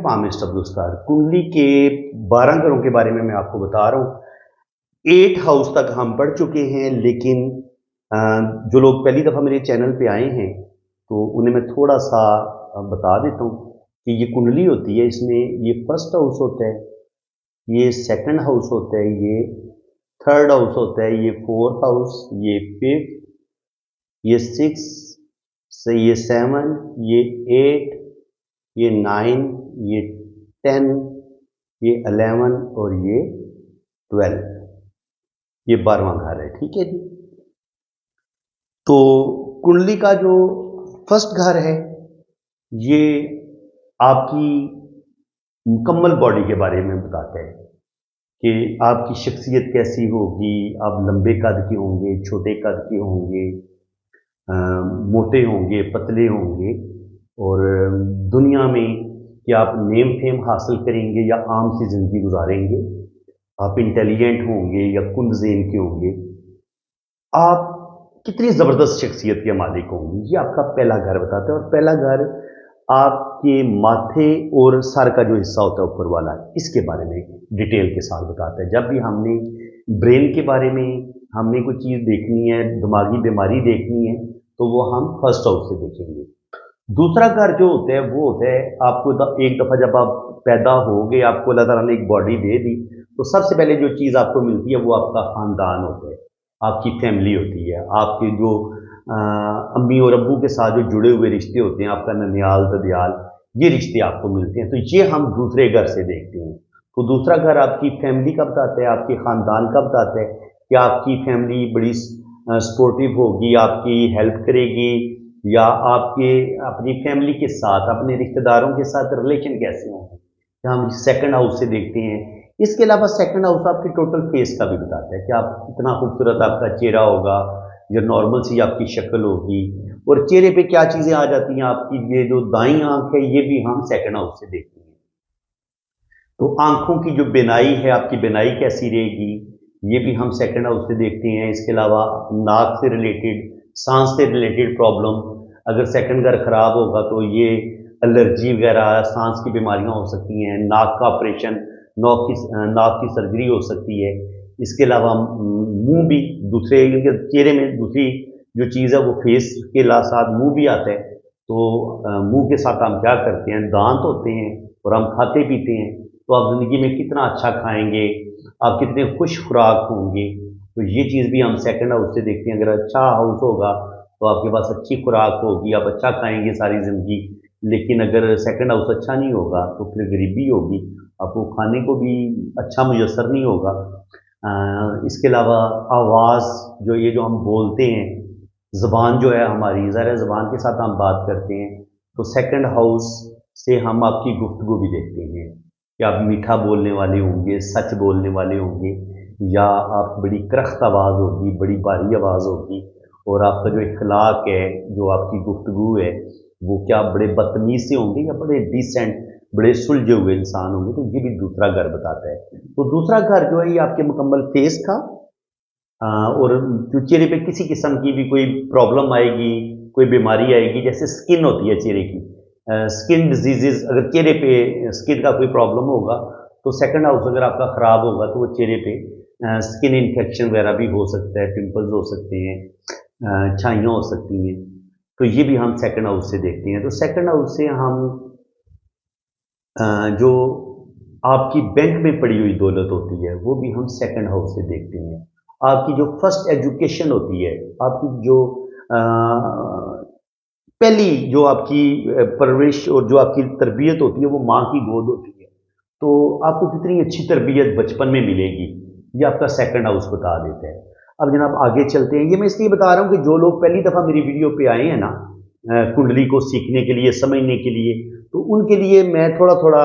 Palm स्टब्लुस्कार कुंडली के 12 घरों के बारे में मैं आपको बता रहा हूँ। 8 हाउस तक हम पढ़ चुके हैं, लेकिन जो लोग पहली दफ़ा मेरे चैनल पे आए हैं तो उन्हें मैं थोड़ा सा बता देता हूँ कि ये कुंडली होती है। इसमें ये फर्स्ट हाउस होता है, ये सेकंड हाउस होता है, ये थर्ड हाउस होता है, ये फोर्थ हाउस, ये फिफ्थ, ये सिक्स, ये 7, ये 8, ये 9, ये 10, ये 11 और ये 12। ये 12वां घर है, ठीक है जी। तो कुंडली का जो फर्स्ट घर है ये आपकी मुकम्मल बॉडी के बारे में बताता है कि आपकी शख्सियत कैसी होगी। आप लंबे कद के होंगे, छोटे कद के होंगे, मोटे होंगे, पतले होंगे, और दुनिया में कि आप नेम फेम हासिल करेंगे या आम सी ज़िंदगी गुजारेंगे। आप इंटेलिजेंट होंगे या कुंद-ज़ेन के होंगे। आप कितनी ज़बरदस्त शख्सियत के मालिक होंगे, ये आपका पहला घर बताता है। और पहला घर आपके माथे और सर का जो हिस्सा होता है ऊपर वाला, इसके बारे में डिटेल के साथ बताता है। जब भी हमने ब्रेन के बारे में हमने कोई चीज़ देखनी है, दिमागी बीमारी देखनी है, तो वो हम फर्स्ट हाउस से देखेंगे। दूसरा घर जो होता है वो होता है आपको एक दफ़ा जब आप पैदा हो गए, आपको अल्लाह ताला ने एक बॉडी दे दी, तो सबसे पहले जो चीज़ आपको मिलती है वो आपका ख़ानदान होता है, आपकी फैमिली होती है, आपके जो अम्मी और अब्बू के साथ जो जुड़े हुए रिश्ते होते हैं, आपका ननियाल ददियाल, ये रिश्ते आपको मिलते हैं। तो ये हम दूसरे घर से देखते हैं। तो दूसरा घर आपकी फैमिली का बताता है, आपके ख़ानदान का बताता है कि आपकी फैमिली बड़ी सपोर्टिव होगी, आपकी हेल्प करेगी, या आपके अपनी फैमिली के साथ, अपने रिश्तेदारों के साथ रिलेशन कैसे होंगे, हम सेकंड हाउस से देखते हैं। इसके अलावा सेकंड हाउस आपके टोटल फेस का भी बताता है कि आप कितना खूबसूरत आपका चेहरा होगा, या नॉर्मल सी आपकी शक्ल होगी, और चेहरे पे क्या चीज़ें आ जाती हैं। आपकी ये जो दाईं आंख है ये भी हम सेकंड हाउस से देखते हैं। तो आंखों की जो बिनाई है, आपकी बिनाई कैसी रहेगी, ये भी हम सेकंड हाउस से देखते हैं। इसके अलावा नाक से रिलेटेड, सांस से रिलेटेड प्रॉब्लम, अगर सेकंड घर खराब होगा तो ये एलर्जी वगैरह, सांस की बीमारियां हो सकती हैं, नाक का ऑपरेशन, नाक की सर्जरी हो सकती है। इसके अलावा मुंह भी, दूसरे चेहरे में दूसरी जो चीज़ है वो फेस के साथ मुंह भी आता है। तो मुंह के साथ हम क्या करते हैं, दांत होते हैं और हम खाते पीते हैं। तो आप ज़िंदगी में कितना अच्छा खाएंगे, आप कितने खुश खुराक होंगे, तो ये चीज़ भी हम सेकंड हाउस से देखते हैं। अगर अच्छा हाउस होगा तो आपके पास अच्छी खुराक होगी, आप अच्छा खाएंगे सारी ज़िंदगी। लेकिन अगर सेकंड हाउस अच्छा नहीं होगा तो फिर गरीबी होगी, आपको खाने को भी अच्छा मुयसर नहीं होगा। इसके अलावा आवाज़, जो ये जो हम बोलते हैं, ज़बान जो है हमारी, ज़ाहिर ज़बान के साथ हम बात करते हैं, तो सेकंड हाउस से हम आपकी गुफ्तगू भी देखते हैं कि आप मीठा बोलने वाले होंगे, सच बोलने वाले होंगे, या आप बड़ी करख्त आवाज़ होगी, बड़ी भारी आवाज़ होगी, और आपका जो इखलाक है, जो आपकी गुफ्तगू है, वो क्या बड़े बदतमीज़ से होंगे या बड़े डिसेंट, बड़े सुलझे हुए इंसान होंगे। तो ये भी दूसरा घर बताता है। तो दूसरा घर जो है ये आपके मुकम्मल फेस का, और जो चेहरे पे किसी किस्म की भी कोई प्रॉब्लम आएगी, कोई बीमारी आएगी, जैसे स्किन होती है चेहरे की, स्किन डिजीज़, अगर चेहरे पे स्किन का कोई प्रॉब्लम होगा तो सेकंड हाउस अगर आपका ख़राब होगा तो वो चेहरे पे स्किन इन्फेक्शन वगैरह भी हो सकता है, पिंपल्स हो सकते हैं, छाइयाँ हो सकती हैं। तो ये भी हम सेकंड हाउस से देखते हैं। तो सेकंड हाउस से हम जो आपकी बैंक में पड़ी हुई दौलत होती है वो भी हम सेकंड हाउस से देखते हैं। आपकी जो फर्स्ट एजुकेशन होती है, आपकी जो पहली जो आपकी परवरिश और जो आपकी तरबियत होती है वो माँ की गोद होती है। तो आपको कितनी अच्छी तरबियत बचपन में मिलेगी, ये आपका सेकंड हाउस बता देता है। अब जनाब आगे चलते हैं। ये मैं इसलिए बता रहा हूँ कि जो लोग पहली दफ़ा मेरी वीडियो पे आए हैं ना, कुंडली को सीखने के लिए, समझने के लिए, तो उनके लिए मैं थोड़ा थोड़ा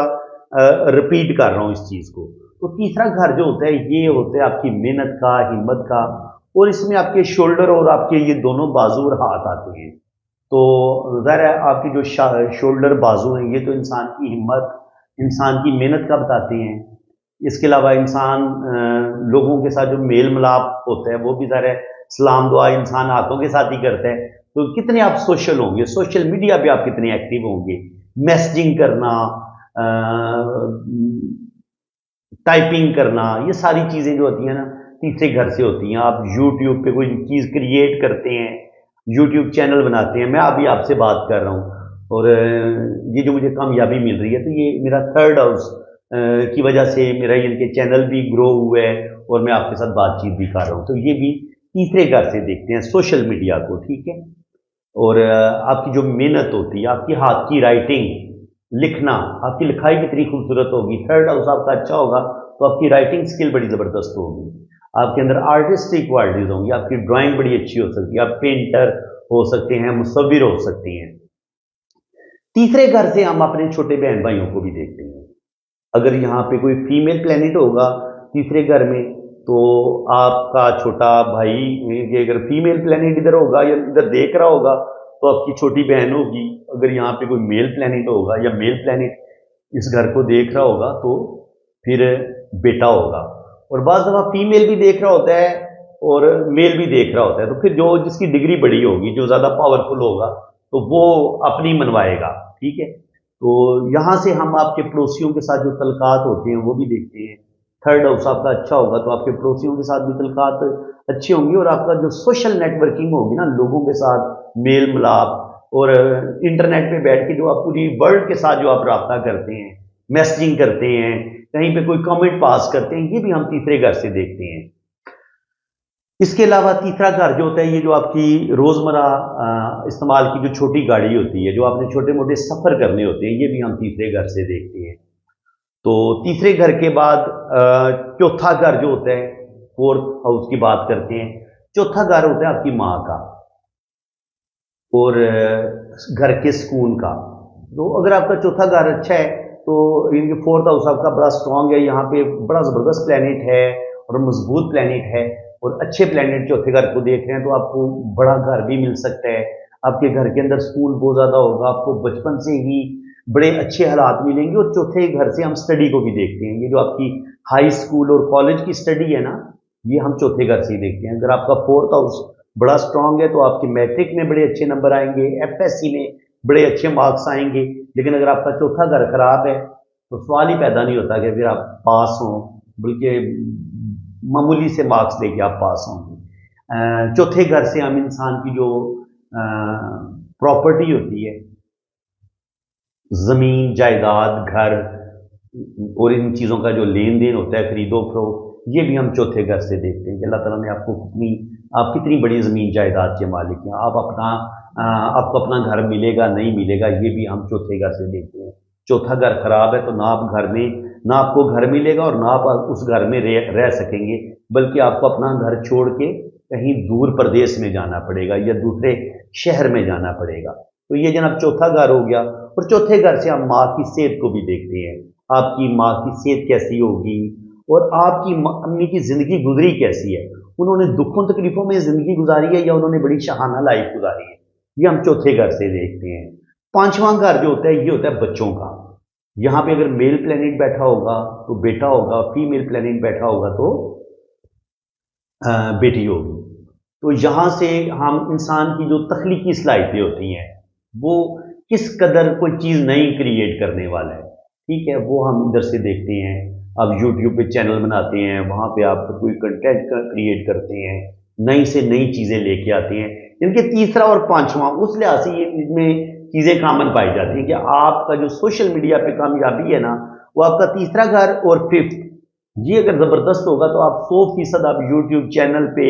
रिपीट कर रहा हूँ इस चीज़ को। तो तीसरा घर जो होता है ये होता है आपकी मेहनत का, हिम्मत का, और इसमें आपके शोल्डर और आपके ये दोनों बाजू और हाथ आते हैं। तो ज़ाहिर है आपकी जो शोल्डर बाजू हैं ये तो इंसान की हिम्मत, इंसान की मेहनत का बताते हैं। इसके अलावा इंसान लोगों के साथ जो मेल मिलाप होता है वो भी ज़ाहिर है, सलाम दुआ इंसान हाथों के साथ ही करता है। तो कितने आप सोशल होंगे, सोशल मीडिया पे आप कितने एक्टिव होंगे, मैसेजिंग करना, टाइपिंग करना, ये सारी चीज़ें जो होती हैं ना तीसरे घर से होती हैं। आप यूट्यूब पे कोई चीज़ क्रिएट करते हैं, यूट्यूब चैनल बनाते हैं, मैं अभी आपसे बात कर रहा हूँ और ये जो मुझे कामयाबी मिल रही है तो ये मेरा थर्ड हाउस की वजह से मेरा इनके चैनल भी ग्रो हुआ है और मैं आपके साथ बातचीत भी कर रहा हूँ। तो ये भी तीसरे घर से देखते हैं सोशल मीडिया को, ठीक है। और आपकी जो मेहनत होती है, आपकी हाथ की राइटिंग, लिखना, आपकी लिखाई कितनी खूबसूरत होगी, थर्ड हाउस आपका अच्छा होगा तो आपकी राइटिंग स्किल बड़ी ज़बरदस्त होगी, आपके अंदर आर्टिस्टिक क्वालिटीज़ होंगी, आपकी ड्राइंग बड़ी अच्छी हो सकती है, आप पेंटर हो सकते हैं, मुसव्विर हो सकती हैं। तीसरे घर से हम अपने छोटे बहन भाइयों को भी देखते हैं। अगर यहाँ पे कोई फीमेल प्लेनेट होगा तीसरे घर में तो आपका छोटा भाई, ये अगर फीमेल प्लेनेट इधर होगा या इधर देख रहा होगा तो आपकी छोटी बहन होगी। अगर यहाँ पे कोई मेल प्लेनेट होगा या मेल प्लेनेट इस घर को देख रहा होगा तो फिर बेटा होगा। और बाद दफा फीमेल भी देख रहा होता है और मेल भी देख रहा होता है, तो फिर जो जिसकी डिग्री बड़ी होगी, जो ज़्यादा पावरफुल होगा तो वो अपनी मनवाएगा, ठीक है। तो यहाँ से हम आपके पड़ोसियों के साथ जो तलकात होते हैं वो भी देखते हैं। थर्ड हाउस आपका अच्छा होगा तो आपके पड़ोसियों के साथ भी तलकात अच्छी होंगी और आपका जो सोशल नेटवर्किंग होगी ना, लोगों के साथ मेल मिलाप और इंटरनेट पे बैठ के जो आप पूरी वर्ल्ड के साथ जो आप रब्ता करते हैं, मैसेजिंग करते हैं, कहीं पे कोई कमेंट पास करते हैं, ये भी हम तीसरे घर से देखते हैं। इसके अलावा तीसरा घर जो होता है, ये जो आपकी रोज़मर्रा इस्तेमाल की जो छोटी गाड़ी होती है, जो आपने छोटे मोटे सफ़र करने होते हैं, ये भी हम तीसरे घर से देखते हैं। तो तीसरे घर के बाद चौथा घर जो होता है, फोर्थ हाउस की बात करते हैं। चौथा घर होता है आपकी माँ का और घर के सुकून का। तो अगर आपका चौथा घर अच्छा है तो इनके फोर्थ हाउस आपका बड़ा स्ट्रांग है, यहाँ पे बड़ा ज़बरदस्त प्लेनेट है और मजबूत प्लेनेट है और अच्छे प्लेनेट चौथे घर को देख रहे हैं तो आपको बड़ा घर भी मिल सकता है। आपके घर के अंदर सुकून बहुत ज़्यादा होगा, आपको बचपन से ही बड़े अच्छे हालात मिलेंगे। और चौथे घर से हम स्टडी को भी देखते हैं, ये जो आपकी हाई स्कूल और कॉलेज की स्टडी है ना, ये हम चौथे घर से ही देखते हैं। अगर आपका फोर्थ हाउस बड़ा स्ट्रांग है तो आपके मैट्रिक में बड़े अच्छे नंबर आएंगे, एफएससी में बड़े अच्छे मार्क्स आएंगे। लेकिन अगर आपका चौथा घर खराब है तो सवाल ही पैदा नहीं होता कि फिर आप पास हों, बल्कि मामूली से मार्क्स लेके आप पास होंगे। चौथे घर से हम इंसान की जो प्रॉपर्टी होती है, ज़मीन, जायदाद, घर और इन चीज़ों का जो लेन देन होता है, खरीदो फरोख्त, ये भी हम चौथे घर से देखते हैं कि अल्लाह ताला ने आप कितनी बड़ी ज़मीन जायदाद के मालिक हैं। आपको अपना घर मिलेगा नहीं मिलेगा, ये भी हम चौथे घर से देखते हैं। चौथा घर खराब है तो ना आपको घर मिलेगा और ना आप उस घर में रह सकेंगे, बल्कि आपको अपना घर छोड़ के कहीं दूर प्रदेश में जाना पड़ेगा या दूसरे शहर में जाना पड़ेगा। तो ये जनाब चौथा घर हो गया। और चौथे घर से हम माँ की सेहत को भी देखते हैं, आपकी माँ की सेहत कैसी होगी और आपकी अम्मी की ज़िंदगी गुजरी कैसी है, उन्होंने दुखों तकलीफ़ों में ज़िंदगी गुजारी है या उन्होंने बड़ी शाहाना लाइफ गुजारी है, ये हम चौथे घर से देखते हैं। पांचवां घर जो होता है ये होता है बच्चों का। यहाँ पे अगर मेल प्लेनेट बैठा होगा तो बेटा होगा, फीमेल प्लेनेट बैठा होगा तो बेटी होगी। तो यहाँ से हम इंसान की जो तख्लीकी सलाहियतें होती हैं, वो किस कदर कोई चीज़ नई क्रिएट करने वाला है, ठीक है, वो हम इधर से देखते हैं। आप यूट्यूब पे चैनल बनाते हैं, वहाँ पे आप कोई कंटेंट क्रिएट करते हैं, नई से नई चीज़ें लेके आते हैं। इनके तीसरा और पांचवा उस लिहाज से ये इनमें चीज़ें कॉमन पाई जाती हैं कि आपका जो सोशल मीडिया पे कामयाबी है ना, वो आपका तीसरा घर और फिफ्थ, ये अगर ज़बरदस्त होगा तो आप 100% आप यूट्यूब चैनल पे,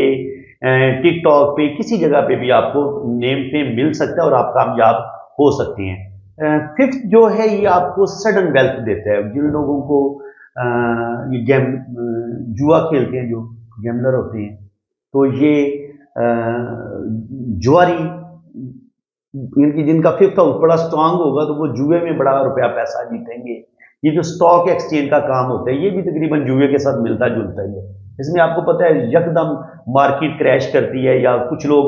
टिकटॉक पे, किसी जगह पे भी आपको नेम फेम मिल सकता है और आप कामयाब हो सकते हैं। फिफ्थ जो है ये आपको सडन वेल्थ देता है। जिन लोगों को ये जुआ खेलते हैं, जो गैमलर होते हैं, तो ये जुआरी, जिनका फिफ्थ हाउस बड़ा स्ट्रांग होगा तो वो जुए में बड़ा रुपया पैसा जीतेंगे। ये जो स्टॉक एक्सचेंज का काम होता है ये भी तकरीबन जुए के साथ मिलता जुलता ही है। इसमें आपको पता है यकदम मार्केट क्रैश करती है या कुछ लोग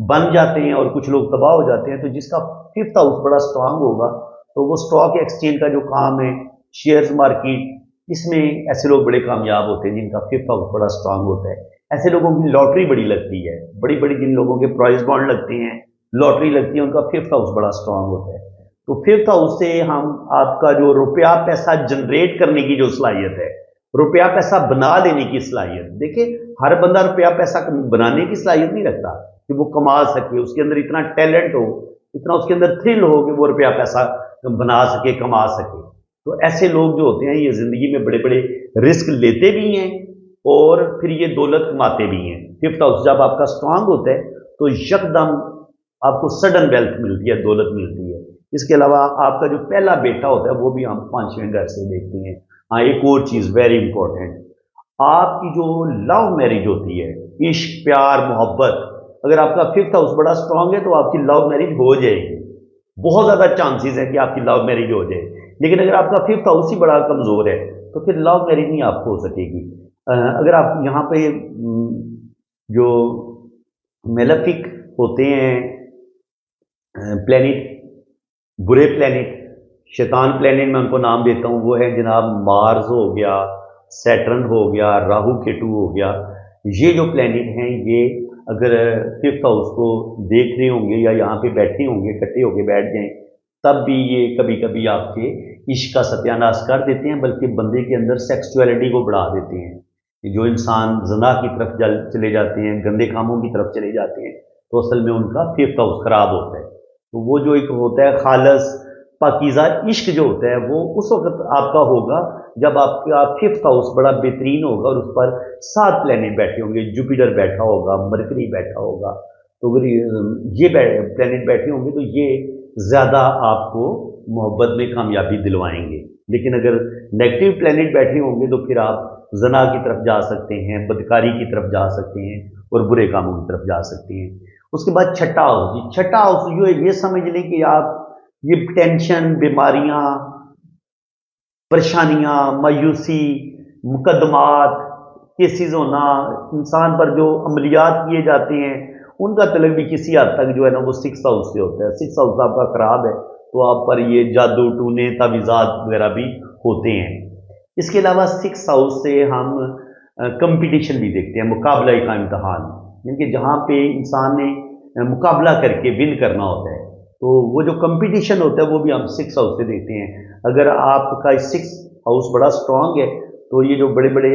बन जाते हैं और कुछ लोग तबाह हो जाते हैं। तो जिसका फिफ्थ हाउस बड़ा स्ट्रांग होगा तो वो स्टॉक एक्सचेंज का जो काम है, शेयर्स मार्केट, इसमें ऐसे लोग बड़े कामयाब होते हैं जिनका फिफ्थ हाउस बड़ा स्ट्रांग होता है। ऐसे लोगों की लॉटरी बड़ी लगती है, बड़ी बड़ी जिन लोगों के प्राइज बॉन्ड लगते हैं, लॉटरी लगती है, उनका फिफ्थ हाउस बड़ा स्ट्रांग होता है। तो फिफ्थ हाउस से हम आपका जो रुपया पैसा जनरेट करने की जो सलाहियत है, रुपया पैसा बना लेने की सलाहियत, देखिए हर बंदा रुपया पैसा बनाने की सलाहियत नहीं रखता कि वो कमा सके, उसके अंदर इतना टैलेंट हो, इतना उसके अंदर थ्रिल हो कि वो रुपया पैसा बना सके, कमा सके। तो ऐसे लोग जो होते हैं ये जिंदगी में बड़े बड़े रिस्क लेते भी हैं और फिर ये दौलत कमाते भी हैं। फिफ्थ हाउस जब आपका स्ट्रांग होता है तो यकदम आपको सडन वेल्थ मिलती है, दौलत मिलती है। इसके अलावा आपका जो पहला बेटा होता है वो भी हम पांचवें घर से देखते हैं। हाँ, एक और चीज वेरी इंपॉर्टेंट, आपकी जो लव मैरिज होती है, इश्क प्यार मोहब्बत, अगर आपका फिफ्थ हाउस बड़ा स्ट्रांग है तो आपकी लव मैरिज हो जाएगी, बहुत ज्यादा चांसेस है कि आपकी लव मैरिज हो जाए। लेकिन अगर आपका फिफ्थ हाउस ही बड़ा कमजोर है तो फिर लव मैरिज नहीं आपको हो सकेगी। अगर आप यहाँ पे जो मेलेफिक होते हैं प्लेनेट, बुरे प्लेनेट, शैतान प्लेनेट मैं उनको नाम देता हूँ, वो है जनाब मार्स हो गया, सैटर्न हो गया, राहु केतु हो गया। ये जो प्लेनेट हैं ये अगर फिफ्थ हाउस को देख रहे होंगे या यहाँ पे बैठे होंगे, इकट्ठे होके बैठ जाएं, तब भी ये कभी कभी आपके इश्क का सत्यानाश कर देते हैं, बल्कि बंदे के अंदर सेक्सुअलिटी को बढ़ा देते हैं। जो इंसान ज़िना की तरफ चले जाते हैं, गंदे कामों की तरफ चले जाते हैं, तो असल में उनका फिफ्थ हाउस खराब होता है। तो वो जो एक होता है खालस पाकीज़ा इश्क जो होता है वो उस वक्त आपका होगा जब आपका फिफ्थ हाउस बड़ा बेहतरीन होगा और उस पर 7 प्लैनेट बैठे होंगे, जुपिटर बैठा होगा, मरकरी बैठा होगा। तो अगर ये प्लैनेट बैठे होंगे तो ये ज़्यादा आपको मोहब्बत में कामयाबी दिलवाएंगे। लेकिन अगर नेगेटिव प्लैनेट बैठे होंगे तो फिर आप ज़ना की तरफ जा सकते हैं, बदकारी की तरफ जा सकते हैं और बुरे कामों की तरफ जा सकते हैं। उसके बाद छठा हाउस, छठा हाउस जो है ये समझ लें कि आप ये टेंशन, बीमारियां, परेशानियां, मायूसी, मुकदमात, केसेस होना, इंसान पर जो अमलियात किए जाते हैं उनका तलब भी किसी हद तक जो है ना वो सिक्स हाउस से होता है। सिक्स हाउस आपका खराब है तो आप पर ये जादू टूने तावीज़ात वगैरह भी होते हैं। इसके अलावा सिक्स हाउस से हम कंपटीशन भी देखते हैं, मुकाबला का इम्तहान, यानी जहाँ पे इंसान ने मुकाबला करके विन करना होता है, तो वो जो कंपटीशन होता है वो भी हम सिक्स हाउस से देखते हैं। अगर आपका सिक्स हाउस बड़ा स्ट्रांग है तो ये जो बड़े बड़े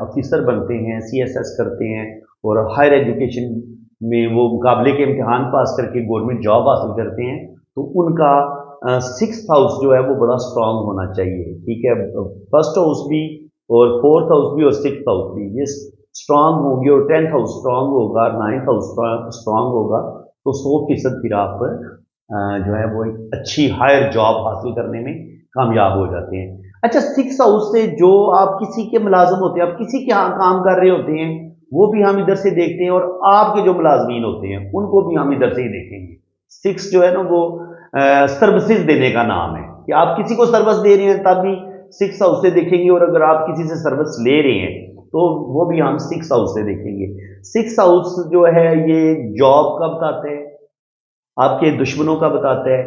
ऑफिसर बनते हैं, CSS करते हैं और हायर एजुकेशन में वो मुकाबले के इम्तहान पास करके गवर्नमेंट जॉब हासिल करते हैं, तो उनका सिक्स हाउस जो है वो बड़ा स्ट्रांग होना चाहिए। ठीक है, फर्स्ट हाउस भी और फोर्थ हाउस भी और सिक्स हाउस भी ये स्ट्रांग होंगे और 10th हाउस स्ट्रांग होगा, 9th हाउस स्ट्रांग होगा, तो 100% फिर आप जो है वो एक अच्छी हायर जॉब हासिल करने में कामयाब हो जाते हैं। अच्छा, सिक्स हाउस से जो आप किसी के मुलाजिम होते हैं, आप किसी के यहाँ काम कर रहे होते हैं, वो भी हम इधर से देखते हैं और आपके जो मुलाजमीन होते हैं उनको भी हम इधर से ही देखेंगे। सिक्स जो है ना वो सर्विसेज देने का नाम है कि आप किसी को सर्विस दे रहे हैं तब भी सिक्स हाउस से देखेंगे, और अगर आप किसी से सर्विस ले रहे हैं तो वो भी हम सिक्स हाउस से देखेंगे। सिक्स हाउस जो है ये जॉब का बताते हैं, आपके दुश्मनों का बताता है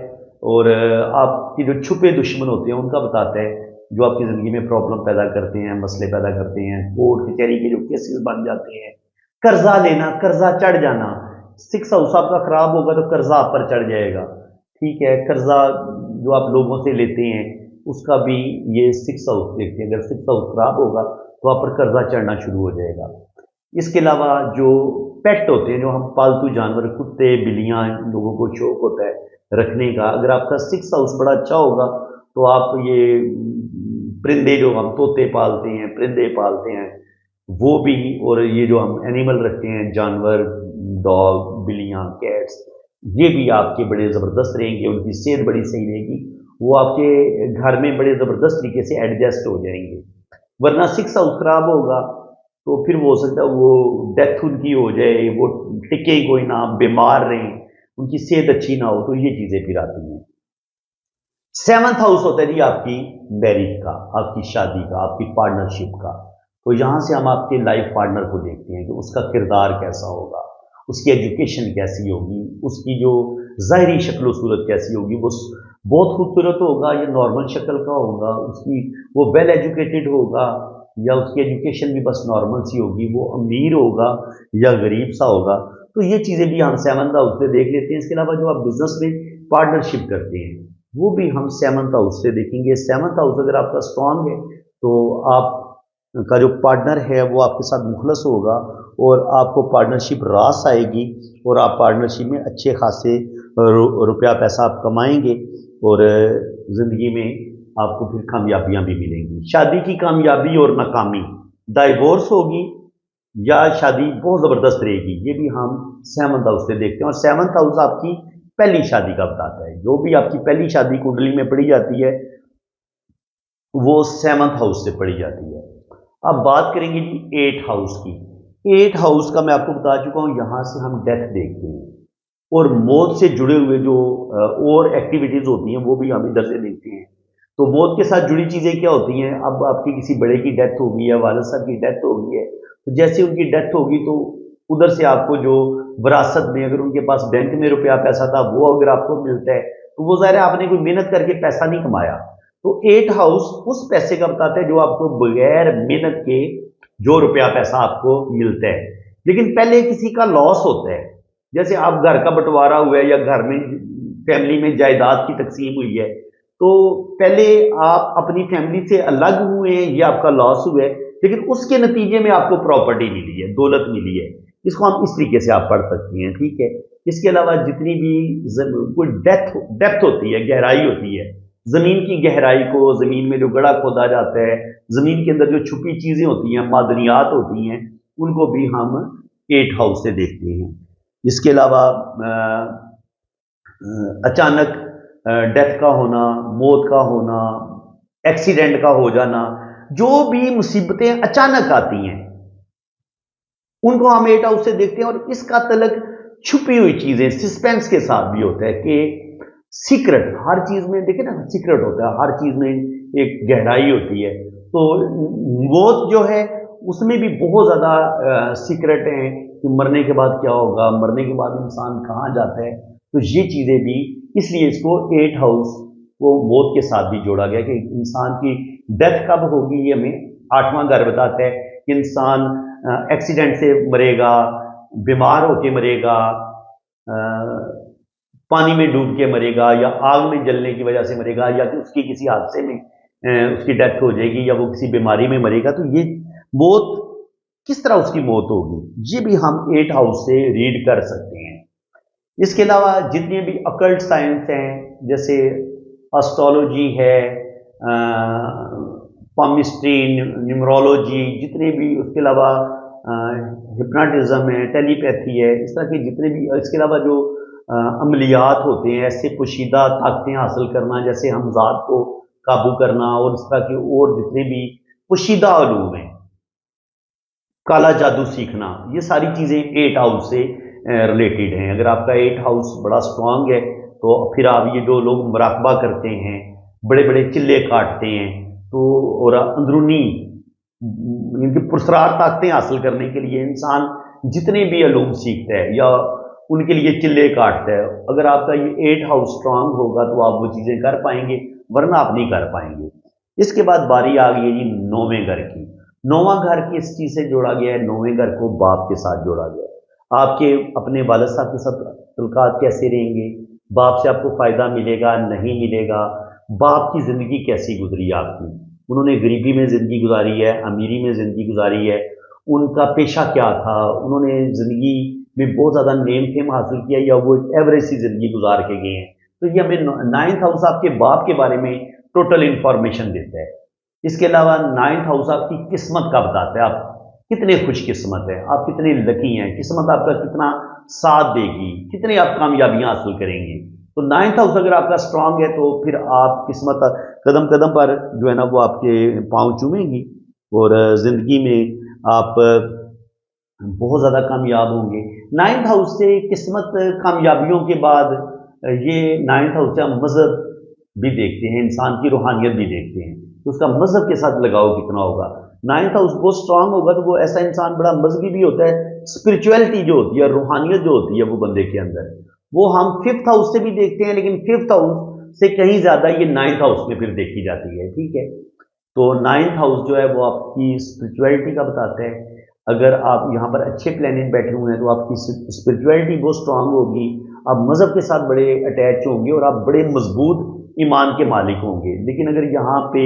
और आपके जो छुपे दुश्मन होते हैं उनका बताता है, जो आपकी ज़िंदगी में प्रॉब्लम पैदा करते हैं, मसले पैदा करते हैं, कोर्ट कचहरी के जो केसेस बन जाते हैं, कर्जा लेना, कर्जा चढ़ जाना। सिक्स हाउस आपका खराब होगा तो कर्जा आप पर चढ़ जाएगा। ठीक है, कर्जा जो आप लोगों से लेते हैं उसका भी ये सिक्स हाउस देखते हैं। अगर सिक्स हाउस खराब होगा तो आप पर कर्जा चढ़ना शुरू हो जाएगा। इसके अलावा जो पेट होते हैं, जो हम पालतू जानवर, कुत्ते बिल्लियाँ, लोगों को शौक होता है रखने का, अगर आपका सिक्स हाउस बड़ा अच्छा होगा तो आप ये परिंदे जो हम तोते पालते हैं, परिंदे पालते हैं, वो भी, और ये जो हम एनिमल रखते हैं जानवर, डॉग, बिल्लियाँ, कैट्स, ये भी आपके बड़े ज़बरदस्त रहेंगे, उनकी सेहत बड़ी सही रहेगी, वो आपके घर में बड़े ज़बरदस्त तरीके से एडजस्ट हो जाएंगे। वरना सिक्स हाउस खराब होगा तो फिर वो हो सकता है वो डेथ उनकी हो जाए, वो टिके कोई ना, बीमार रहें, उनकी सेहत अच्छी ना हो, तो ये चीज़ें फिर आती हैं। 7th हाउस होता है जी आपकी मैरिज का, आपकी शादी का, आपकी पार्टनरशिप का। तो यहाँ से हम आपके लाइफ पार्टनर को देखते हैं कि उसका किरदार कैसा होगा, उसकी एजुकेशन कैसी होगी, उसकी जो ज़ाहरी शक्ल सूरत कैसी होगी, वो बहुत खूबसूरत होगा या नॉर्मल शक्ल का होगा, उसकी वो वेल एजुकेटेड होगा या उसकी एजुकेशन भी बस नॉर्मल सी होगी, वो अमीर होगा या गरीब सा होगा। तो ये चीज़ें भी हम 7th हाउस से देख लेते हैं। इसके अलावा जो आप बिजनेस में पार्टनरशिप करते हैं, वो भी हम 7th हाउस से देखेंगे। 7th हाउस अगर आपका स्ट्रांग है तो आपका जो पार्टनर है वो आपके साथ मुखलस होगा और आपको पार्टनरशिप रास आएगी और आप पार्टनरशिप में अच्छे खासे रुपया पैसा आप कमाएंगे और ज़िंदगी में आपको फिर कामयाबियां भी मिलेंगी। शादी की कामयाबी और नाकामी, डाइवोर्स होगी या शादी बहुत ज़बरदस्त रहेगी, ये भी हम 7th हाउस से देखते हैं। और 7th हाउस आपकी पहली शादी का बताता है। जो भी आपकी पहली शादी कुंडली में पड़ी जाती है वो 7th हाउस से पड़ी जाती है। अब बात करेंगे जी 8th हाउस की। 8th हाउस का मैं आपको बता चुका हूँ, यहाँ से हम डेथ देखते हैं और मौत से जुड़े हुए जो और एक्टिविटीज़ होती हैं वो भी हम इधर से देखते हैं। तो मौत के साथ जुड़ी चीज़ें क्या होती हैं? अब आपकी किसी बड़े की डेथ हो गई है, वालिद साहब की डेथ हो गई है, तो जैसे उनकी डेथ होगी तो उधर से आपको जो विरासत में अगर उनके पास बैंक में रुपया पैसा था वो अगर आपको मिलता है तो वो ज़ाहिर है आपने कोई मेहनत करके पैसा नहीं कमाया। तो 8th हाउस उस पैसे का बताता है जो आपको बगैर मेहनत के जो रुपया पैसा आपको मिलता है। लेकिन पहले किसी का लॉस होता है, जैसे आप घर का बंटवारा हुआ है या घर में फैमिली में जायदाद की तकसीम हुई है, तो पहले आप अपनी फैमिली से अलग हुए हैं, ये आपका लॉस हुआ है, लेकिन उसके नतीजे में आपको प्रॉपर्टी मिली है, दौलत मिली है। इसको हम इस तरीके से आप पढ़ सकते हैं, ठीक है। इसके अलावा जितनी भी कोई डेप्थ होती है, गहराई होती है, जमीन की गहराई को, जमीन में जो गड़ा खोदा जाता है, जमीन के अंदर जो छुपी चीजें होती हैं, मादनियात होती हैं, उनको भी हम 8th हाउस से देखते हैं। इसके अलावा अचानक डेथ का होना, मौत का होना, एक्सीडेंट का हो जाना, जो भी मुसीबतें अचानक आती हैं उनको हम 8th हाउस से देखते हैं। और इसका तलक छुपी हुई चीजें, सस्पेंस के साथ भी होता है कि सीक्रेट, हर चीज में देखे ना सीक्रेट होता है, हर चीज में एक गहराई होती है। तो मौत जो है उसमें भी बहुत ज्यादा सीक्रेट है कि मरने के बाद क्या होगा, मरने के बाद इंसान कहाँ जाता है। तो ये चीजें भी, इसलिए इसको 8th हाउस को मौत के साथ भी जोड़ा गया कि इंसान की डेथ कब होगी ये हमें 8वां घर बताता है कि इंसान एक्सीडेंट से मरेगा, बीमार होके मरेगा, पानी में डूब के मरेगा, या आग में जलने की वजह से मरेगा, या कि उसकी किसी हादसे में उसकी डेथ हो जाएगी, या वो किसी बीमारी में मरेगा। तो ये मौत किस तरह उसकी मौत होगी, ये भी हम 8th हाउस से रीड कर सकते हैं। इसके अलावा जितने भी अकल्ट साइंस हैं, जैसे एस्ट्रोलॉजी है, पामिस्ट्री, न्यूमरोलॉजी, जितने भी, उसके अलावा हिप्नोटिज्म है, टेलीपैथी है, इस तरह के जितने भी, इसके अलावा जो अमलियात होते हैं, ऐसे पोशीदा ताकतें हासिल करना, जैसे हम ज़ात को काबू करना, और इस तरह के और जितने भी पोशीदा उलूम हैं, काला जादू सीखना, ये सारी चीज़ें 8th हाउस से रिलेटेड हैं। अगर आपका 8th हाउस बड़ा स्ट्रांग है तो फिर आप, ये जो लोग मुराकबा करते हैं, बड़े बड़े चिल्ले काटते हैं, तो और अंदरूनी इनकी पुरस्कार ताकतें हासिल करने के लिए इंसान जितने भी अलूम सीखता है या उनके लिए चिल्ले काटता है, अगर आपका ये 8th हाउस स्ट्रांग होगा तो आप वो चीज़ें कर पाएंगे, वरना आप नहीं कर पाएंगे। इसके बाद बारी आ गई है जी 9वें घर की। 9वां घर किस चीज़ से जोड़ा गया है? 9वें घर को बाप के साथ जोड़ा गया है। आपके अपने वालिद साहब के साथ तल्लुकात कैसे रहेंगे, बाप से आपको फ़ायदा मिलेगा, नहीं मिलेगा, बाप की ज़िंदगी कैसी गुजरी आपकी, उन्होंने गरीबी में ज़िंदगी गुजारी है, अमीरी में ज़िंदगी गुजारी है, उनका पेशा क्या था, उन्होंने ज़िंदगी में बहुत ज़्यादा नेम फेम हासिल किया, या वो एवरेज सी ज़िंदगी गुजार के गए हैं। तो ये हमें 9th हाउस आपके बाप के बारे में टोटल इंफॉर्मेशन देता है। इसके अलावा 9th हाउस आपकी किस्मत का बताता है, आप कितने खुशकिस्मत हैं, आप कितने लकी हैं, किस्मत आपका कितना साथ देगी, कितने आप कामयाबियां हासिल करेंगे। तो 9th हाउस अगर आपका स्ट्रांग है तो फिर आप किस्मत कदम कदम पर जो है ना वो आपके पाँव चूमेगी और ज़िंदगी में आप बहुत ज़्यादा कामयाब होंगे। 9th हाउस से किस्मत, कामयाबियों के बाद ये 9th हाउस से हम मज़हब भी देखते हैं, इंसान की रूहानियत भी देखते हैं, तो उसका मज़हब के साथ लगाव कितना होगा। 9th हाउस बहुत स्ट्रांग होगा तो वो ऐसा इंसान बड़ा मजहबी भी होता है, स्पिरिचुअलिटी जो होती है, रूहानियत जो होती है वो बंदे के अंदर, वो हम 5th हाउस से भी देखते हैं, लेकिन 5th हाउस से कहीं ज़्यादा ये 9th हाउस में फिर देखी जाती है, ठीक है। तो 9th हाउस जो है वो आपकी स्पिरिचुअलिटी का बताता है। अगर आप यहाँ पर अच्छे प्लैनेट बैठे हुए हैं तो आपकी स्पिरिचुअलिटी बहुत स्ट्रांग होगी, آپ مذہب کے ساتھ بڑے اٹیچ ہوں گے اور آپ بڑے مضبوط ایمان کے مالک ہوں گے. لیکن اگر یہاں پہ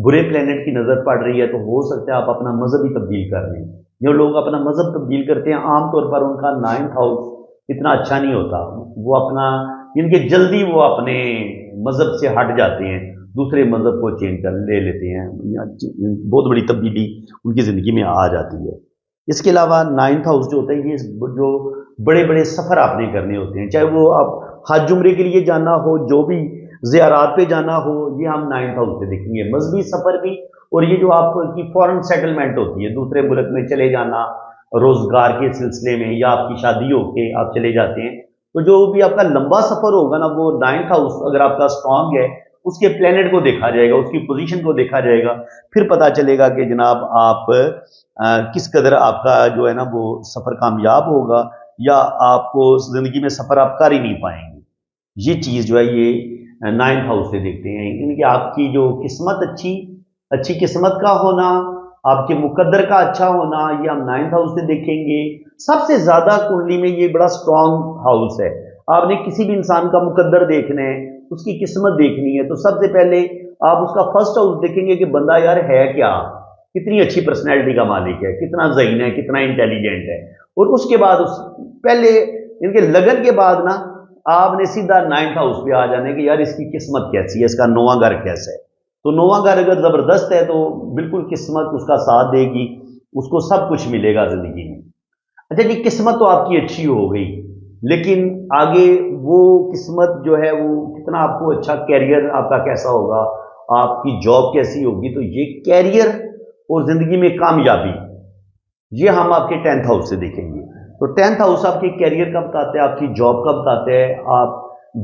برے پلینٹ کی نظر پڑ رہی ہے تو ہو سکتا ہے آپ اپنا مذہب ہی تبدیل کر لیں. جو لوگ اپنا مذہب تبدیل کرتے ہیں عام طور پر ان کا 9th ہاؤس اتنا اچھا نہیں ہوتا. وہ اپنا ان کے جلدی وہ اپنے مذہب سے ہٹ جاتے ہیں, دوسرے مذہب کو چینج کر لے لیتے ہیں, بہت بڑی تبدیلی ان کی زندگی میں آ جاتی ہے. اس کے علاوہ 9th ہاؤس جو ہوتا ہے یہ جو بڑے بڑے سفر آپ نے کرنے ہوتے ہیں, چاہے وہ آپ حج عمرے کے لیے جانا ہو, جو بھی زیارات پہ جانا ہو, یہ ہم 9th ہاؤس پہ دیکھیں گے. مذہبی سفر بھی, اور یہ جو آپ کی فورن سیٹلمنٹ ہوتی ہے, دوسرے ملک میں چلے جانا روزگار کے سلسلے میں, یا آپ کی شادی ہو کے آپ چلے جاتے ہیں, تو جو بھی آپ کا لمبا سفر ہوگا نا, وہ 9th ہاؤس اگر آپ کا اسٹرانگ ہے, اس کے پلینٹ کو دیکھا جائے گا, اس کی پوزیشن کو دیکھا جائے گا, پھر پتا چلے گا کہ جناب آپ کس قدر آپ کا جو ہے نا وہ سفر کامیاب ہوگا, یا آپ کو زندگی میں سفر آپ کر ہی نہیں پائیں گے. یہ چیز جو ہے یہ 9th ہاؤس سے دیکھتے ہیں, ان کی آپ کی جو قسمت اچھی قسمت کا ہونا, آپ کے مقدر کا اچھا ہونا, یہ ہم 9th ہاؤس سے دیکھیں گے. سب سے زیادہ کنڈلی میں یہ بڑا اسٹرانگ ہاؤس ہے. آپ نے کسی بھی انسان کا مقدر دیکھنا ہے, اس کی قسمت دیکھنی ہے, تو سب سے پہلے آپ اس کا فرسٹ ہاؤس دیکھیں گے کہ بندہ یار ہے کیا, کتنی اچھی پرسنالٹی کا مالک ہے, کتنا ذہین ہے, کتنا انٹیلیجنٹ ہے. اور اس کے بعد پہلے ان کے لگن کے بعد نا آپ نے سیدھا 9th ہاؤس پہ آ جانے کہ یار اس کی قسمت کیسی ہے, اس کا نواں گھر کیسا ہے. تو نواں گھر اگر زبردست ہے تو بالکل قسمت اس کا ساتھ دے گی, اس کو سب کچھ ملے گا زندگی میں. اچھا جی, قسمت تو آپ کی اچھی ہو گئی, لیکن آگے وہ قسمت جو ہے وہ کتنا آپ کو اچھا کیریئر آپ کا کیسا ہوگا, آپ کی جاب کیسی ہوگی. تو یہ کیریئر اور زندگی میں کامیابی یہ ہم آپ کے 10th ہاؤس سے دیکھیں گے. تو 10th ہاؤس آپ کے کیریئر کا بتاتے ہیں, آپ کی جاب کا بتاتے ہیں, آپ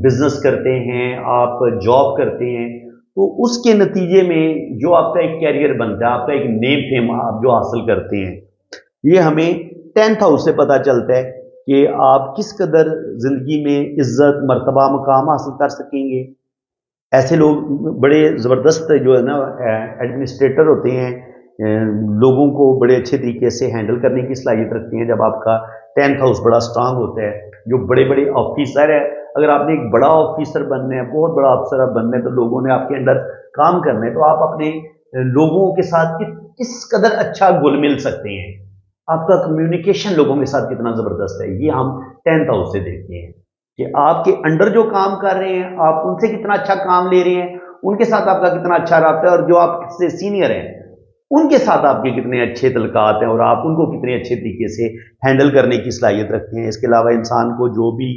بزنس کرتے ہیں, آپ جاب کرتے ہیں, تو اس کے نتیجے میں جو آپ کا ایک کیریئر بنتا ہے, آپ کا ایک نیم فیم آپ جو حاصل کرتے ہیں, یہ ہمیں 10th ہاؤس سے پتہ چلتا ہے کہ آپ کس قدر زندگی میں عزت مرتبہ مقام حاصل کر سکیں گے. ایسے لوگ بڑے زبردست جو ہے نا ایڈمنسٹریٹر ہوتے ہیں, لوگوں کو بڑے اچھے طریقے سے ہینڈل کرنے کی صلاحیت رکھتے ہیں. جب آپ کا 10th ہاؤس بڑا اسٹرانگ ہوتا ہے, جو بڑے بڑے آفیسر ہے, اگر آپ نے ایک بڑا آفیسر بننا ہے, بہت بڑا افسر آپ بننا ہے, تو لوگوں نے آپ کے اندر کام کرنا ہے, تو آپ اپنے لوگوں کے ساتھ کس قدر اچھا گل مل سکتے ہیں, آپ کا کمیونیکیشن لوگوں کے ساتھ کتنا زبردست ہے. یہ ہم 10th ہاؤس سے دیکھتے ہیں کہ آپ کے انڈر جو کام کر رہے ہیں, آپ ان سے کتنا اچھا کام لے رہے ہیں, ان کے ساتھ آپ کا کتنا اچھا رابطہ ہے, اور جو آپ سے سینئر ہیں ان کے ساتھ آپ کے کتنے اچھے تعلقات ہیں, اور آپ ان کو کتنے اچھے طریقے سے ہینڈل کرنے کی صلاحیت رکھتے ہیں. اس کے علاوہ انسان کو جو بھی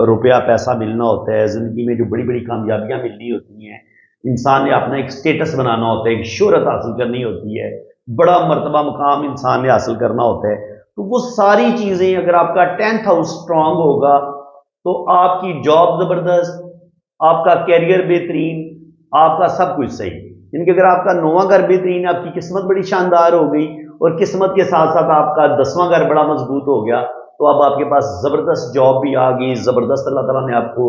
روپیہ پیسہ ملنا ہوتا ہے زندگی میں, جو بڑی بڑی کامیابیاں ملنی ہوتی ہیں, انسان نے اپنا ایک سٹیٹس بنانا ہوتا ہے, ایک شہرت حاصل کرنی ہوتی ہے, بڑا مرتبہ مقام انسان نے حاصل کرنا ہوتا ہے, تو وہ ساری چیزیں اگر آپ کا 10th ہاؤس اسٹرانگ ہوگا تو آپ کی جاب زبردست, آپ کا کیریئر بہترین, آپ کا سب کچھ صحیح. یعنی کہ اگر آپ کا 9واں گھر بہترین ہے, آپ کی قسمت بڑی شاندار ہو گئی, اور قسمت کے ساتھ ساتھ آپ کا 10واں گھر بڑا مضبوط ہو گیا, تو اب آپ کے پاس زبردست جاب بھی آ گئی, زبردست اللہ تعالیٰ نے آپ کو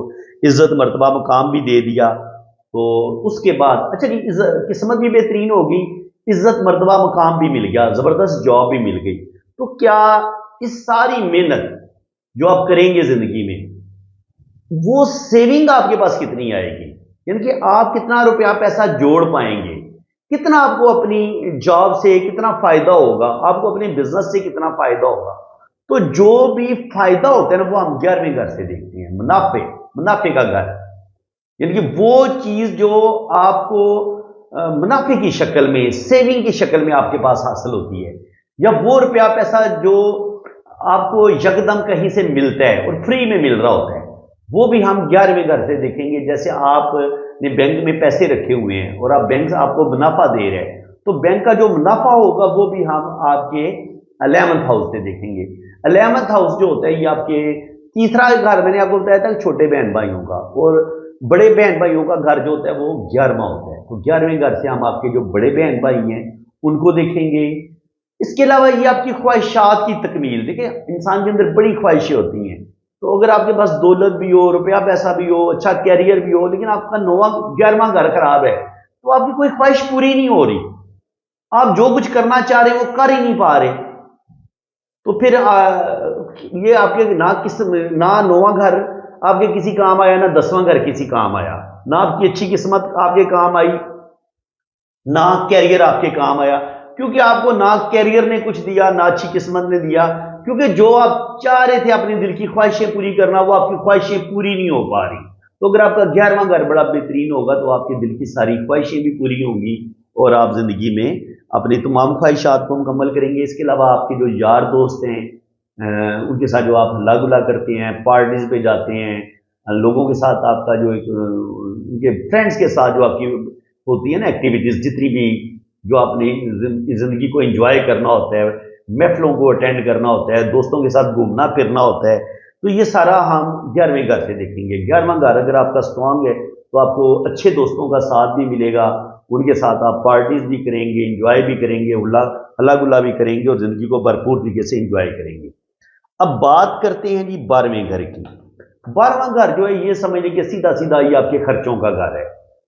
عزت مرتبہ مقام بھی دے دیا. تو اس کے بعد اچھا جی, قسمت بھی بہترین ہوگی, عزت مرتبہ مقام بھی مل گیا, زبردست جاب بھی مل گئی, تو کیا اس ساری محنت جو آپ کریں گے زندگی میں, وہ سیونگ آپ کے پاس کتنی آئے گی, یعنی کہ آپ کتنا روپیہ پیسہ جوڑ پائیں گے, کتنا آپ کو اپنی جاب سے کتنا فائدہ ہوگا, آپ کو اپنے بزنس سے کتنا فائدہ ہوگا. تو جو بھی فائدہ ہوتا ہے نا, وہ ہم 11ویں گھر سے دیکھتے ہیں, منافع کا گھر, یعنی کہ وہ چیز جو آپ کو منافع کی شکل میں, سیونگ کی شکل میں آپ کے پاس حاصل ہوتی ہے, یا وہ روپیہ پیسہ جو آپ کو یکدم کہیں سے ملتا ہے اور فری میں مل رہا ہوتا ہے, وہ بھی ہم 11ویں گھر سے دیکھیں گے. جیسے آپ نے بینک میں پیسے رکھے ہوئے ہیں اور آپ بینک آپ کو منافع دے رہے ہیں, تو بینک کا جو منافع ہوگا وہ بھی ہم آپ کے 11th ہاؤس سے دیکھیں گے. 11th ہاؤس جو ہوتا ہے یہ آپ کے تیسرا گھر, میں نے آپ کو بتایا تھا چھوٹے بہن بھائیوں کا, اور بڑے بہن بھائیوں کا گھر جو ہوتا ہے وہ 11واں ہوتا ہے. تو 11ویں گھر سے ہم آپ کے جو بڑے بہن بھائی ہیں ان کو دیکھیں گے. اس کے علاوہ یہ آپ کی خواہشات کی تکمیل, دیکھیں انسان کے اندر بڑی خواہشیں ہوتی ہیں, تو اگر آپ کے پاس دولت بھی ہو, روپیہ پیسہ بھی ہو, اچھا کیریئر بھی ہو, لیکن آپ کا 11واں گھر خراب ہے, تو آپ کی کوئی خواہش پوری نہیں ہو رہی, آپ جو کچھ کرنا چاہ رہے ہیں وہ کر ہی نہیں پا رہے. تو پھر یہ آپ کے نہ 9واں گھر آپ کے کسی کام آیا، نہ 10واں گھر کسی کام آیا، نہ آپ کی اچھی قسمت آپ کے کام آئی، نہ کیریئر آپ کے کام آیا، کیونکہ آپ کو نہ کیریئر نے کچھ دیا، نہ اچھی قسمت نے دیا، کیونکہ جو آپ چاہ رہے تھے اپنی دل کی خواہشیں پوری کرنا، وہ آپ کی خواہشیں پوری نہیں ہو پا رہی۔ تو اگر آپ کا 11واں گھر بڑا بہترین ہوگا تو آپ کے دل کی ساری خواہشیں بھی پوری ہوں گی اور آپ زندگی میں اپنی تمام خواہشات کو مکمل کریں گے۔ اس کے علاوہ آپ کے جو یار دوست ہیں، ان کے ساتھ جو آپ ہلا گلا کرتے ہیں، پارٹیز پہ جاتے ہیں، لوگوں کے ساتھ آپ کا جو ایک ان کے فرینڈس کے ساتھ جو آپ کی ہوتی ہے نا ایکٹیویٹیز، جتنی بھی جو آپ نے زندگی کو انجوائے کرنا ہوتا ہے، محفلوں کو اٹینڈ کرنا ہوتا ہے، دوستوں کے ساتھ گھومنا پھرنا ہوتا ہے، تو یہ سارا ہم 11ویں گھر سے دیکھیں گے۔ 11واں گھر اگر آپ کا اسٹرانگ ہے تو آپ کو اچھے دوستوں کا ساتھ بھی ملے گا، ان کے ساتھ آپ پارٹیز بھی کریں گے، انجوائے بھی کریں گے، ہلا گلا بھی کریں گے اور زندگی کو بھرپور طریقے سے انجوائے کریں گے۔ اب بات کرتے ہیں جی 12ویں گھر کی۔ 12واں گھر جو ہے یہ سمجھ لیں کہ سیدھا سیدھا یہ آپ کے خرچوں کا گھر ہے۔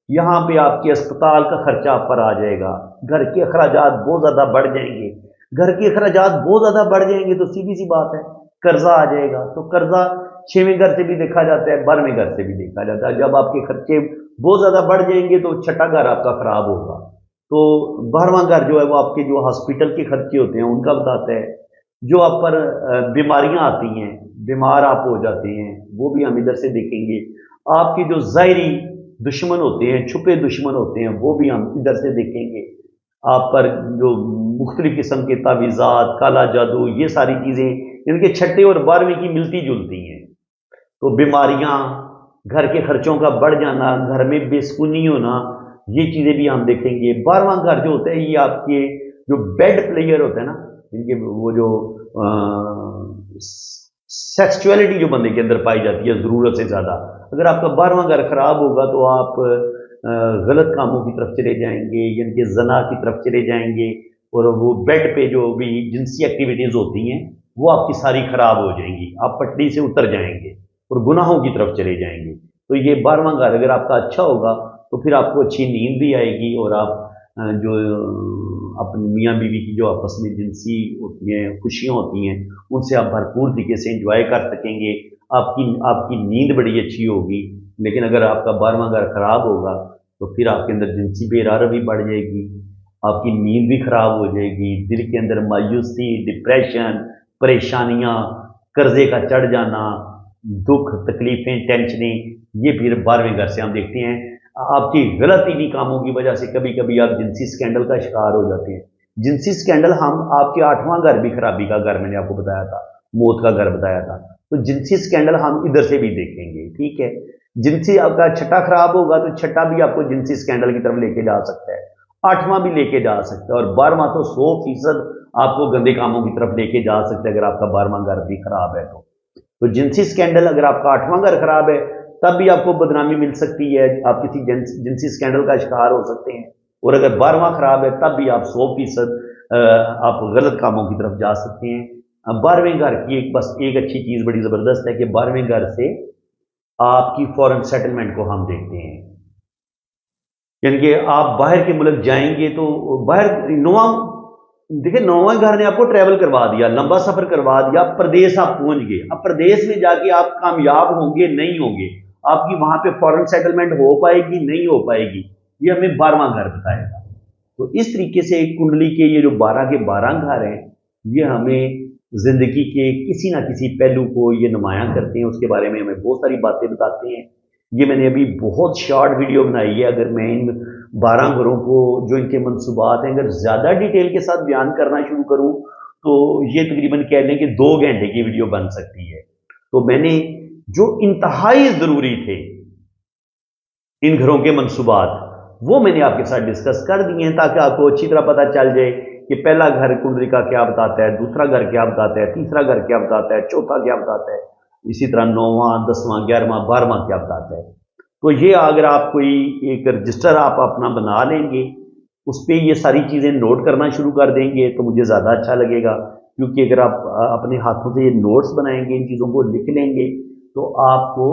یہاں پہ آپ کے اسپتال کا خرچہ آپ پر آ جائے گا، گھر کے اخراجات بہت زیادہ بڑھ جائیں گے۔ گھر کے اخراجات بہت زیادہ بڑھ جائیں گے تو سیدھی سی بات ہے قرضہ آ جائے گا، تو قرضہ 6ویں گھر سے بھی دیکھا جاتا ہے، 12ویں گھر سے بھی دیکھا جاتا ہے۔ جب آپ کے خرچے بہت زیادہ بڑھ جائیں گے تو چھٹا گھر آپ کا خراب ہوگا۔ تو 12واں گھر جو ہے وہ آپ کے جو ہاسپٹل کے خرچے ہوتے ہیں ان کا بتاتا ہے، جو آپ پر بیماریاں آتی ہیں، بیمار آپ ہو جاتے ہیں، وہ بھی ہم ادھر سے دیکھیں گے۔ آپ کے جو ظاہری دشمن ہوتے ہیں، چھپے دشمن ہوتے ہیں، وہ بھی ہم ادھر سے دیکھیں گے۔ آپ پر جو مختلف قسم کے تعویذات، کالا جادو، یہ ساری چیزیں ان کے چھٹے اور 12ویں کی ملتی جلتی ہیں۔ تو بیماریاں، گھر کے خرچوں کا بڑھ جانا، گھر میں بے سکونی ہونا، یہ چیزیں بھی ہم دیکھیں گے۔ 12واں گھر جو ہوتا ہے یہ آپ کے جو بیڈ پلیئر ہوتے ہیں نا، ان کے وہ جو سیکسچولیٹی جو بندے کے اندر پائی جاتی ہے ضرورت سے زیادہ، اگر آپ کا 12واں گھر خراب ہوگا تو آپ غلط کاموں کی طرف چلے جائیں گے، یعنی کہ زنا کی طرف چلے جائیں گے، اور وہ بیڈ پہ جو بھی جنسی ایکٹیویٹیز ہوتی ہیں وہ آپ کی ساری خراب ہو جائیں گی، آپ پٹڑی سے اتر جائیں گے اور گناہوں کی طرف چلے جائیں گے۔ تو یہ 12واں گھر اگر آپ کا اچھا ہوگا تو پھر آپ کو اچھی نیند بھی آئے گی، اور آپ جو اپنے میاں بیوی کی جو آپس میں جنسی ہوتی ہیں خوشیاں ہوتی ہیں ان سے آپ بھرپور طریقے سے انجوائے کر سکیں گے۔ آپ کی نیند بڑی اچھی ہوگی۔ لیکن اگر آپ کا 12واں گھر خراب ہوگا تو پھر آپ کے اندر جنسی بے قراری بھی بڑھ جائے گی، آپ کی نیند بھی خراب ہو جائے گی، دل کے اندر مایوسی، ڈپریشن، پریشانیاں، قرضے کا چڑھ جانا، دکھ، تکلیفیں، ٹینشنیں، یہ پھر 12ویں گھر سے ہم دیکھتے ہیں۔ آپ کی غلط انہی کاموں کی وجہ سے کبھی کبھی آپ جنسی سکینڈل کا شکار ہو جاتے ہیں۔ جنسی سکینڈل ہم آپ کے 8واں گھر بھی خرابی کا گھر میں نے آپ کو بتایا تھا، موت کا گھر بتایا تھا، تو جنسی سکینڈل ہم ادھر سے بھی دیکھیں گے، ٹھیک ہے۔ جنسی آپ کا چھٹا خراب ہوگا تو چھٹا بھی آپ کو جنسی سکینڈل کی طرف لے کے جا سکتا ہے، 8واں بھی لے کے جا سکتا ہے، اور 12واں تو 100% آپ کو گندے کاموں کی طرف لے کے جا سکتا ہے اگر آپ کا 12واں گھر بھی خراب ہے تو جنسی سکینڈل اگر آپ کا 8واں گھر خراب ہے تب بھی آپ کو بدنامی مل سکتی ہے، آپ کسی جنسی سکینڈل کا شکار ہو سکتے ہیں، اور اگر 12واں خراب ہے تب بھی آپ 100% آپ غلط کاموں کی طرف جا سکتے ہیں۔ 12ویں گھر کی بس ایک اچھی چیز بڑی زبردست ہے کہ 12ویں گھر سے آپ کی فورن سیٹلمنٹ کو ہم دیکھتے ہیں، یعنی کہ آپ باہر کے ملک جائیں گے تو باہر دیکھیں 9واں گھر نے آپ کو ٹریول کروا دیا، لمبا سفر کروا دیا، پردیس آپ پہنچ گئے۔ اب پردیس میں جا کے آپ کامیاب ہوں گے نہیں ہوں گے، آپ کی وہاں پہ فورن سیٹلمنٹ ہو پائے گی نہیں ہو پائے گی، یہ ہمیں 12واں گھر بتائے گا۔ تو اس طریقے سے کنڈلی کے یہ جو 12 کے 12 گھر ہیں یہ ہمیں زندگی کے کسی نہ کسی پہلو کو یہ نمایاں کرتے ہیں، اس کے بارے میں ہمیں بہت ساری باتیں بتاتے ہیں۔ یہ میں نے ابھی بہت شارٹ ویڈیو بنائی ہے، اگر میں ان 12 گھروں کو جو ان کے منصوبات ہیں اگر زیادہ ڈیٹیل کے ساتھ بیان کرنا شروع کروں تو یہ تقریباً کہہ لیں کہ 2 گھنٹے کی ویڈیو بن سکتی ہے۔ تو میں نے جو انتہائی ضروری تھے ان گھروں کے منصوبات وہ میں نے آپ کے ساتھ ڈسکس کر دیے ہیں تاکہ آپ کو اچھی طرح پتہ چل جائے کہ پہلا گھر کنڈلی کا کیا بتاتا ہے، دوسرا گھر کیا بتاتا ہے، تیسرا گھر کیا بتاتا ہے، چوتھا کیا بتاتا ہے، اسی طرح 9واں، 10واں، 11واں، 12واں کیا بتاتا ہے۔ تو یہ اگر آپ کوئی ایک رجسٹر آپ اپنا بنا لیں گے، اس پہ یہ ساری چیزیں نوٹ کرنا شروع کر دیں گے تو مجھے زیادہ اچھا لگے گا، کیونکہ اگر آپ اپنے ہاتھوں سے یہ نوٹس بنائیں گے، ان چیزوں کو لکھ لیں گے تو آپ کو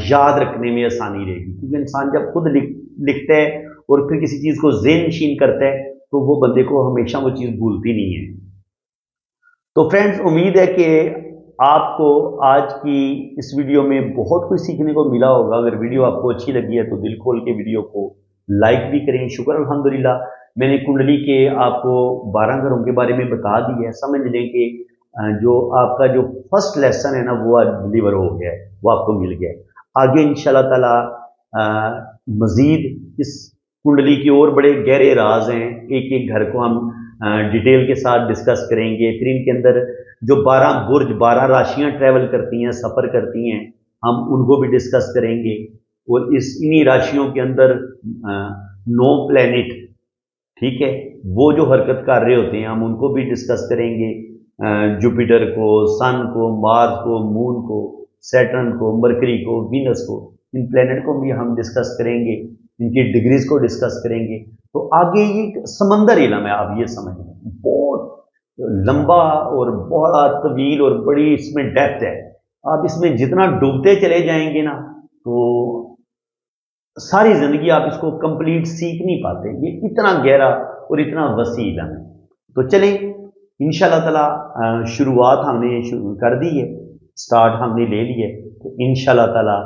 یاد رکھنے میں آسانی رہے گی، کیونکہ انسان جب خود لکھتا ہے اور پھر کسی چیز کو ذہن نشین کرتا ہے تو وہ بندے کو ہمیشہ وہ چیز بھولتی نہیں ہے۔ तो फ्रेंड्स, उम्मीद है कि आपको आज की इस वीडियो में बहुत कुछ सीखने को मिला होगा। अगर वीडियो आपको अच्छी लगी है तो दिल खोल के वीडियो को लाइक भी करें। शुक्र अल्हम्दुलिल्लाह, मैंने कुंडली के आपको 12 घरों के बारे में बता दी है। समझ लें कि जो आपका जो फर्स्ट लेसन है ना, वो आज डिलीवर हो गया है, वो आपको मिल गया है। आगे इंशाल्लाह ताला मजीद इस कुंडली की और बड़े गहरे राज हैं, एक एक घर को हम डिटेल के साथ डिस्कस करेंगे। फिर इनके अंदर जो 12 बुर्ज, 12 राशियां ट्रैवल करती हैं, सफ़र करती हैं, हम उनको भी डिस्कस करेंगे। और इन्हीं राशियों के अंदर 9 प्लैनेट, ठीक है, वो जो हरकत कर रहे होते हैं, हम उनको भी डिस्कस करेंगे। जुपिटर को, सन को, मार्स को, मून को, सैटर्न को, मरकरी को, वीनस को, इन प्लैनेट को भी हम डिस्कस करेंगे, इनकी डिग्रीज को डिस्कस करेंगे। तो आगे ये समंदर इल्म है, आप ये समझ लें, बहुत लंबा और बड़ा तवील और बड़ी इसमें डेप्थ है। आप इसमें जितना डूबते चले जाएंगे ना, तो सारी जिंदगी आप इसको कंप्लीट सीख नहीं पाते। ये इतना गहरा और इतना वसी इल्म है। तो चलें, इंशाल्लाह ताला शुरुआत हमने शुरू कर दी है, स्टार्ट हमने ले ली है। तो इंशाल्लाह ताला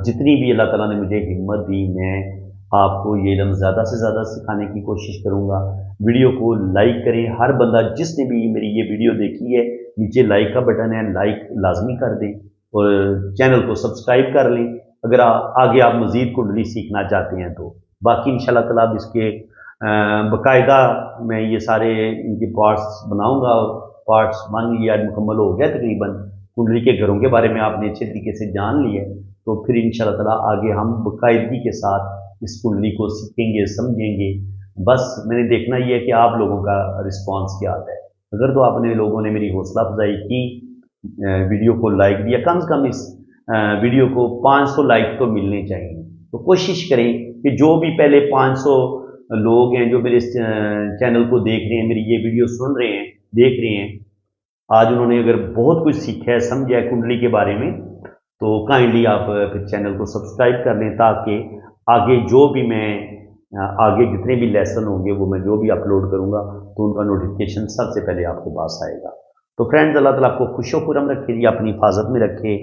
जितनी भी अल्लाह ताला ने मुझे हिम्मत दी, मैं आपको ये इल्म ज़्यादा से ज़्यादा सिखाने की कोशिश करूँगा। वीडियो को लाइक करें। हर बंदा जिसने भी मेरी ये वीडियो देखी है, नीचे लाइक का बटन है, लाइक लाजमी कर दें और चैनल को सब्सक्राइब कर लें अगर आगे आप मज़ीद कुंडली सीखना चाहते हैं तो। बाकी इंशाल्लाह ताला अब इसके बाकायदा मैं ये सारे इनके पार्ट्स बनाऊँगा। पार्ट्स 1 ये आज मुकम्मल हो गया तकरीबन। कुंडली के घरों के बारे में आपने अच्छे तरीके से जान लिया है। तो फिर इंशाल्लाह ताला आगे हम बाकायदगी के साथ इस कुंडली को सीखेंगे, समझेंगे। बस मैंने देखना ये है कि आप लोगों का रिस्पांस क्या आता है। अगर तो आपने लोगों ने मेरी हौसला अफजाई की, वीडियो को लाइक दिया, कम से कम इस वीडियो को 500 लाइक तो मिलने चाहिए। तो कोशिश करें कि जो भी पहले 500 लोग हैं जो मेरे चैनल को देख रहे हैं, मेरी ये वीडियो सुन रहे हैं, देख रहे हैं, आज उन्होंने अगर बहुत कुछ सीखा है, समझा है कुंडली के बारे में, तो काइंडली आप फिर चैनल को सब्सक्राइब कर लें, ताकि आगे जो भी मैं आगे जितने भी लेसन होंगे, वो मैं जो भी अपलोड करूंगा, तो उनका नोटिफिकेशन सबसे पहले आपके पास आएगा। तो फ्रेंड्स, अल्लाह ताला आपको खुशो खुरम रखे, अपनी हिफाजत में रखे,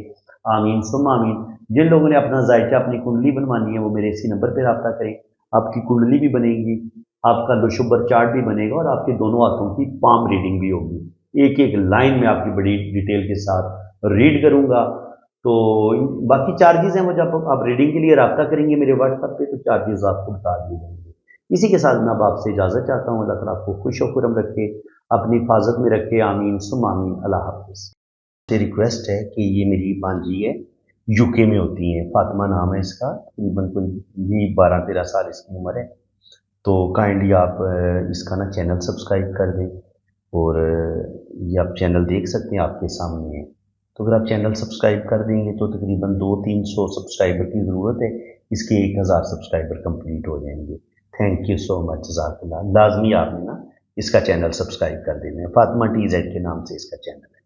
आमीन सुम्मा आमीन। जिन लोगों ने अपना जायचा अपनी कुंडली बनवानी है, वो मेरे इसी नंबर पर रब्ता करें। आपकी कुंडली भी बनेगी, आपका लुशुबर चार्ट भी बनेगा और आपके दोनों हाथों की पाम रीडिंग भी होगी। एक एक लाइन में आपकी बड़ी डिटेल के साथ रीड करूंगा। तो बाकी चार्जेस हैं, वो जब आप रीडिंग के लिए रब्ता करेंगे मेरे व्हाट्सएप पे, तो चार्जेस आपको बता दिए जाएंगे। इसी के साथ मैं अब आपसे इजाज़त चाहता हूँ। अल्लाह ताला आपको खुश और खुरम रखे, अपनी हिफाजत में रखे, आमीन सुम्मा आमीन। अल्लाह हाफ़िज़। से रिक्वेस्ट है कि ये मेरी भांजी है, यूके में होती है, फातिमा नाम है इसका, तकरीबन कोई 12-13 साल इसकी उम्र है। तो काइंडली आप इसका ना चैनल सब्सक्राइब कर दें और ये आप चैनल देख सकते हैं, आपके सामने है। तो अगर आप चैनल सब्सक्राइब कर देंगे तो तकरीबन 200-300 सब्सक्राइबर की ज़रूरत है, इसके 1000 सब्सक्राइबर कंप्लीट हो जाएंगे। थैंक यू सो मच, जज़ाकल्लाह। लाजमी आपने ना इसका चैनल सब्सक्राइब कर देना है। फातिमा TZ के नाम से इसका चैनल है।